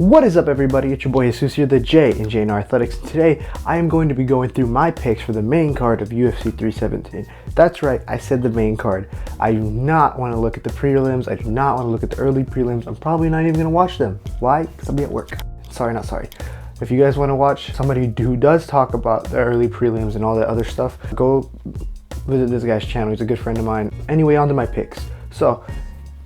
What is up, everybody? It's your boy Jesus here, the J in JNR Athletics. Today, I am going to be going through my picks for the main card of UFC 317. That's right, I said the main card. I do not want to look at the prelims. I do not want to look at the early prelims. I'm probably not even going to watch them. Why? Because I'll be at work. Sorry, not sorry. If you guys want to watch somebody who does talk about the early prelims and all that other stuff, go visit this guy's channel. He's a good friend of mine. Anyway, on to my picks. So,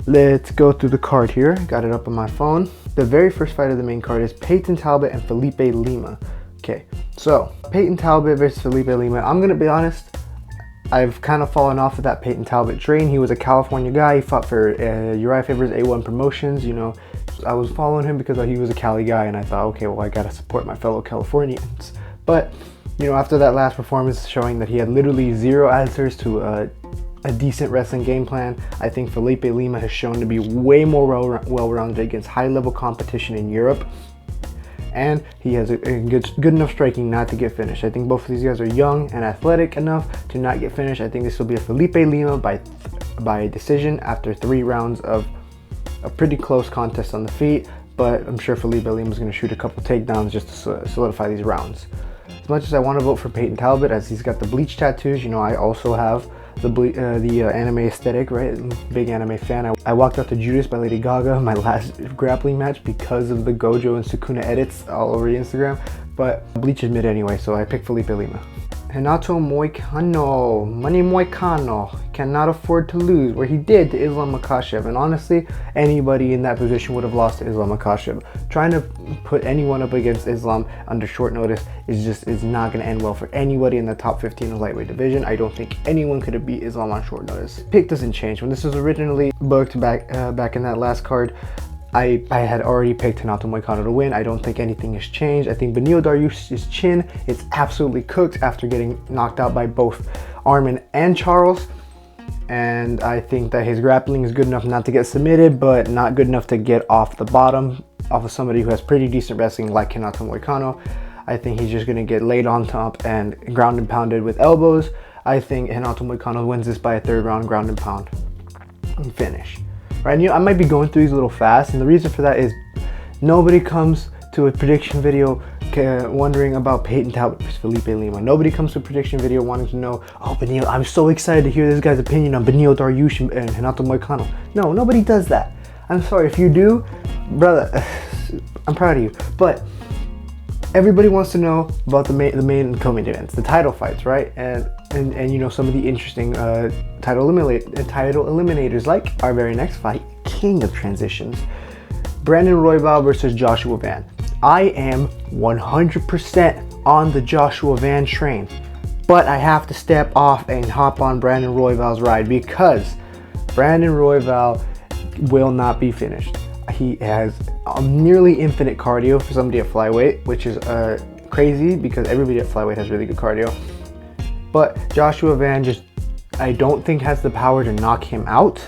let's go through the card here. Got it up on my phone. The very first fight of the main card is Peyton Talbot and Felipe Lima. Okay, so Peyton Talbot versus Felipe Lima. I'm gonna be honest, I've kind of fallen off of that Peyton Talbot train. He was a California guy. He fought for Uriah Faber's A1 Promotions. You know, I was following him because he was a Cali guy, and I thought, okay, well, I gotta support my fellow Californians. But you know, after that last performance showing that he had literally zero answers to a decent wrestling game plan, I think Felipe Lima has shown to be way more well-rounded against high-level competition in Europe, and he has a good enough striking not to get finished. I think both of these guys are young and athletic enough to not get finished. I think this will be a Felipe Lima by decision after 3 rounds of a pretty close contest on the feet, but I'm sure Felipe Lima is going to shoot a couple takedowns just to solidify these rounds. As much as I want to vote for Peyton Talbot, as he's got the bleach tattoos, you know, I also have the anime aesthetic, right? Big anime fan. I walked out to Judas by Lady Gaga, my last grappling match, because of the Gojo and Sukuna edits all over Instagram. But bleach is mid anyway, so I picked Felipe Lima. Renato Moicano, Money Moicano, cannot afford to lose, where he did to Islam Makhachev. And honestly, anybody in that position would have lost to Islam Makhachev. Trying to put anyone up against Islam under short notice is not going to end well for anybody in the top 15 of lightweight division. I don't think anyone could have beat Islam on short notice. Pick doesn't change. When this was originally booked back in that last card, I had already picked Renato Moicano to win. I don't think anything has changed. I think Beneil Dariush's chin is absolutely cooked after getting knocked out by both Arman and Charles. And I think that his grappling is good enough not to get submitted, but not good enough to get off the bottom, off of somebody who has pretty decent wrestling like Renato Moicano. I think he's just going to get laid on top and ground and pounded with elbows. I think Renato Moicano wins this by a 3rd round ground and pound and finish. Right, you know, I might be going through these a little fast, and the reason for that is nobody comes to a prediction video wondering about Peyton Talbot versus Felipe Lima. Nobody comes to a prediction video wanting to know, oh, Beneil, I'm so excited to hear this guy's opinion on Beneil Dariush and Renato Moicano. No, nobody does that. I'm sorry, if you do, brother, I'm proud of you. But everybody wants to know about the main and co-main events, the title fights, right? And you know, some of the interesting title eliminators, like our very next fight, King of Transitions, Brandon Royval versus Joshua Van. I am 100% on the Joshua Van train, but I have to step off and hop on Brandon Royval's ride because Brandon Royval will not be finished. He has nearly infinite cardio for somebody at flyweight, which is crazy because everybody at flyweight has really good cardio. But Joshua Van I don't think has the power to knock him out,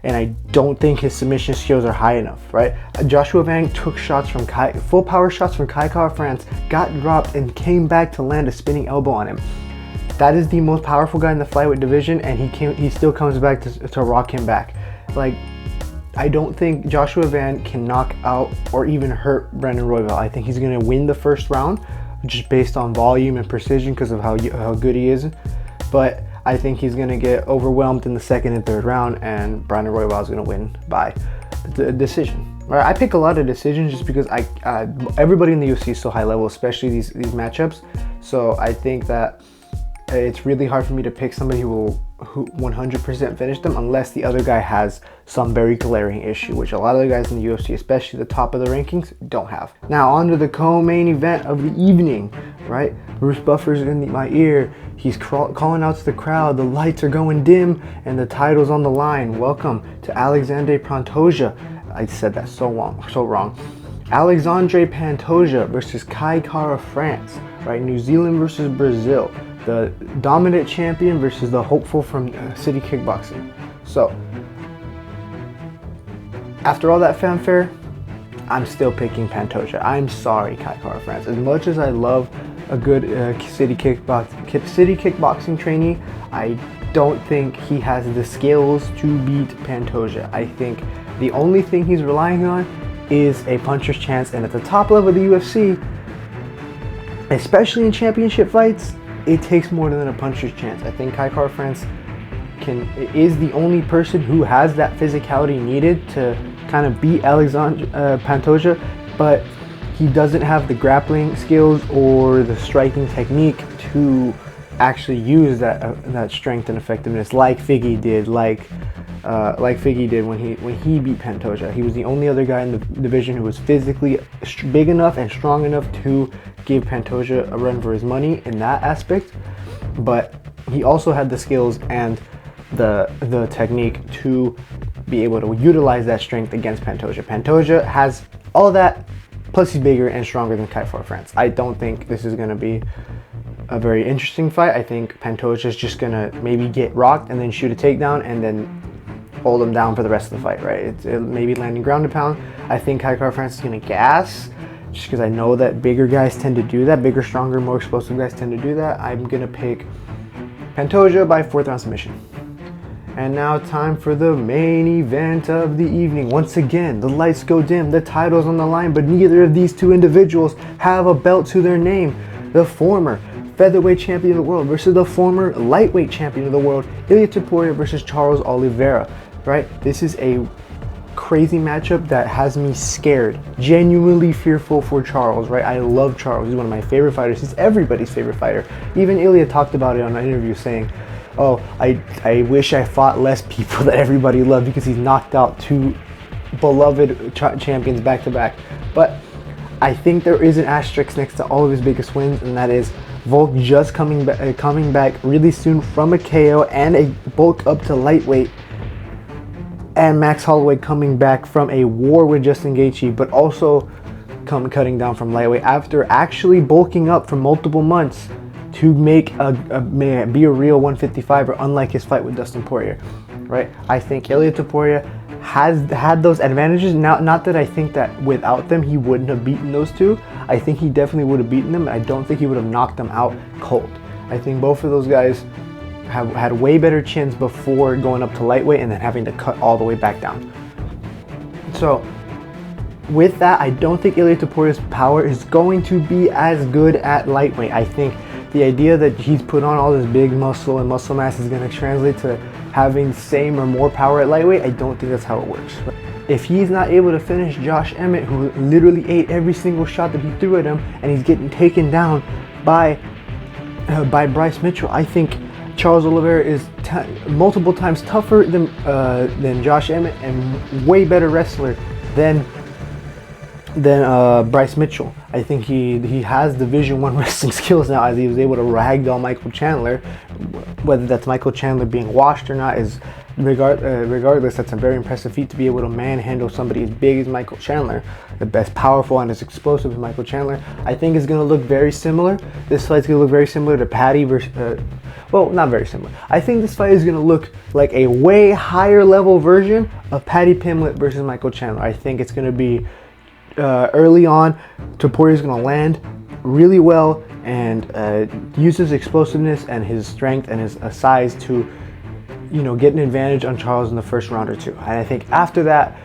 and I don't think his submission skills are high enough, right? Joshua Van took shots from full power shots from Kai Kara-France, got dropped, and came back to land a spinning elbow on him. That is the most powerful guy in the flyweight division, and he still comes back to rock him back. Like, I don't think Joshua Van can knock out or even hurt Brandon Royval. I think he's going to win the first round just based on volume and precision because of how good he is. But I think he's going to get overwhelmed in the 2nd and 3rd round, and Brandon Royval is going to win by the decision. Right? I pick a lot of decisions just because everybody in the UFC is so high level, especially these matchups. So I think that it's really hard for me to pick somebody who 100% finish them unless the other guy has some very glaring issue, which a lot of the guys in the UFC, especially the top of the rankings, don't have. Now on to the co-main event of the evening, right? Bruce Buffer's in my ear. He's calling out to the crowd. The lights are going dim and the title's on the line. Welcome to Alexandre Pantoja. I said that so wrong. Alexandre Pantoja versus Kai Kara-France, right? New Zealand versus Brazil. The dominant champion versus the hopeful from City Kickboxing. So, after all that fanfare, I'm still picking Pantoja. I'm sorry, Kai Kara-France. As much as I love a good city kickboxing trainee, I don't think he has the skills to beat Pantoja. I think the only thing he's relying on is a puncher's chance, and at the top level of the UFC, especially in championship fights, it takes more than a puncher's chance. I think Kai France is the only person who has that physicality needed to kind of beat Alexandre Pantoja, but he doesn't have the grappling skills or the striking technique to actually use that strength and effectiveness like Figgy did, like Figgy did when he beat Pantoja. He was the only other guy in the division who was physically big enough and strong enough to give Pantoja a run for his money in that aspect, but he also had the skills and the technique to be able to utilize that strength against Pantoja. Pantoja has all that, plus he's bigger and stronger than Kai France. I don't think this is going to be a very interesting fight. I think Pantoja is just going to maybe get rocked and then shoot a takedown and then hold him down for the rest of the fight, right? It maybe landing ground and pound. I think Kai France is going to gas, just because I know that bigger guys tend to do that. Bigger, stronger, more explosive guys tend to do that. I'm going to pick Pantoja by 4th round submission. And now time for the main event of the evening. Once again, the lights go dim, the title's on the line, but neither of these two individuals have a belt to their name. The former featherweight champion of the world versus the former lightweight champion of the world, Ilia Topuria versus Charles Oliveira, right? This is a crazy matchup that has me scared, genuinely fearful for Charles, right? I love Charles. He's one of my favorite fighters. He's everybody's favorite fighter. Even Ilia talked about it on an interview saying, oh, I wish I fought less people that everybody loved because he's knocked out two beloved champions back to back. But I think there is an asterisk next to all of his biggest wins, and that is Volk just coming back really soon from a KO and a bulk up to lightweight, and Max Holloway coming back from a war with Justin Gaethje, but also cutting down from lightweight after actually bulking up for multiple months to make be a real 155er, unlike his fight with Dustin Poirier, right? I think Ilia Topuria has had those advantages. Now, not that I think that without them he wouldn't have beaten those two. I think he definitely would have beaten them. I don't think he would have knocked them out cold. I think both of those guys have had way better chins before going up to lightweight and then having to cut all the way back down. So with that, I don't think Ilia Topuria's power is going to be as good at lightweight. I think the idea that he's put on all this big muscle and muscle mass is going to translate to having the same or more power at lightweight. I don't think that's how it works. If he's not able to finish Josh Emmett, who literally ate every single shot that he threw at him, and he's getting taken down by Bryce Mitchell, I think Charles Oliveira is multiple times tougher than Josh Emmett and way better wrestler than Bryce Mitchell. I think he has Division I wrestling skills now, as he was able to ragdoll Michael Chandler. Whether that's Michael Chandler being washed or not is regardless, that's a very impressive feat to be able to manhandle somebody as big as Michael Chandler, as powerful and as explosive as Michael Chandler. I think it's going to look very similar. This fight's going to look very similar to Patty versus, well, not very similar. I think this fight is going to look like a way higher level version of Patty Pimblett versus Michael Chandler. I think it's going to be early on, Topuria is going to land really well and use his explosiveness and his strength and his size to, get an advantage on Charles in the first round or two. And I think after that,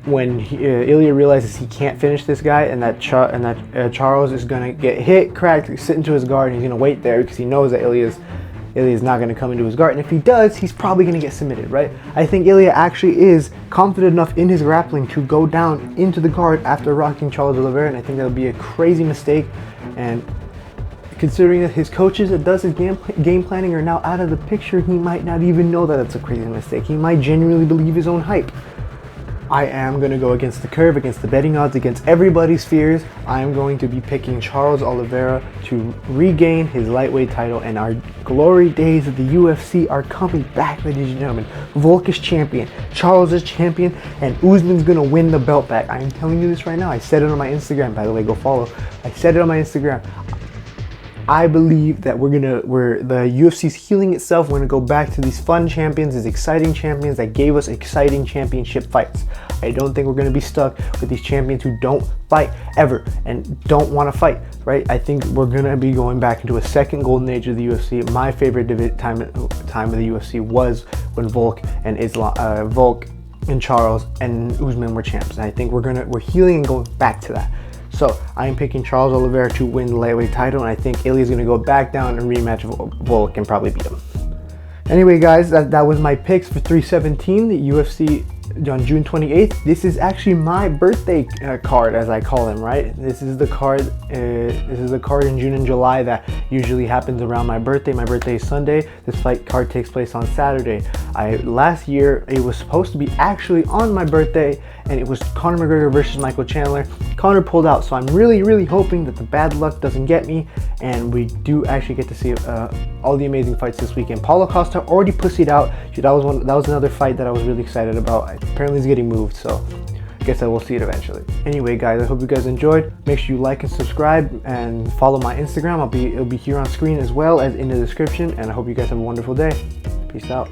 when Ilia realizes he can't finish this guy and that Charles is going to get hit, cracked, sit into his guard, and he's going to wait there because he knows that Ilia's not going to come into his guard. And if he does, he's probably going to get submitted, right? I think Ilia actually is confident enough in his grappling to go down into the guard after rocking Charles Oliveira, and I think that would be a crazy mistake. And considering that his coaches that does his game planning are now out of the picture, he might not even know that it's a crazy mistake. He might genuinely believe his own hype. I am going to go against the curve, against the betting odds, against everybody's fears. I am going to be picking Charles Oliveira to regain his lightweight title, and our glory days of the UFC are coming back, ladies and gentlemen. Volk is champion, Charles is champion, and Usman's going to win the belt back. I am telling you this right now. I said it on my Instagram, by the way, go follow. I said it on my Instagram. I believe that the UFC's healing itself. We're gonna go back to these fun champions, these exciting champions that gave us exciting championship fights. I don't think we're gonna be stuck with these champions who don't fight ever and don't want to fight, right? I think we're gonna be going back into a second golden age of the UFC. My favorite time of the UFC was when Volk and Charles and Usman were champs. And I think we're healing and going back to that. So I am picking Charles Oliveira to win the lightweight title, and I think Ilya's going to go back down and rematch Volk and probably beat him. Anyway, guys, that was my picks for 317, the UFC on June 28th. This is actually my birthday card, as I call them, right? This is the card. This is the card in June and July that usually happens around my birthday. My birthday is Sunday. This fight card takes place on Saturday. Last year it was supposed to be actually on my birthday, and it was Conor McGregor versus Michael Chandler. Conor pulled out, so I'm really hoping that the bad luck doesn't get me, and we do actually get to see all the amazing fights this weekend. Paulo Costa already pussied out. That was another fight that I was really excited about. Apparently it's getting moved, so I guess I will see it eventually. Anyway, guys, I hope you guys enjoyed. Make sure you like and subscribe and follow my Instagram. It'll be here on screen as well as in the description, and I hope you guys have a wonderful day. Peace out.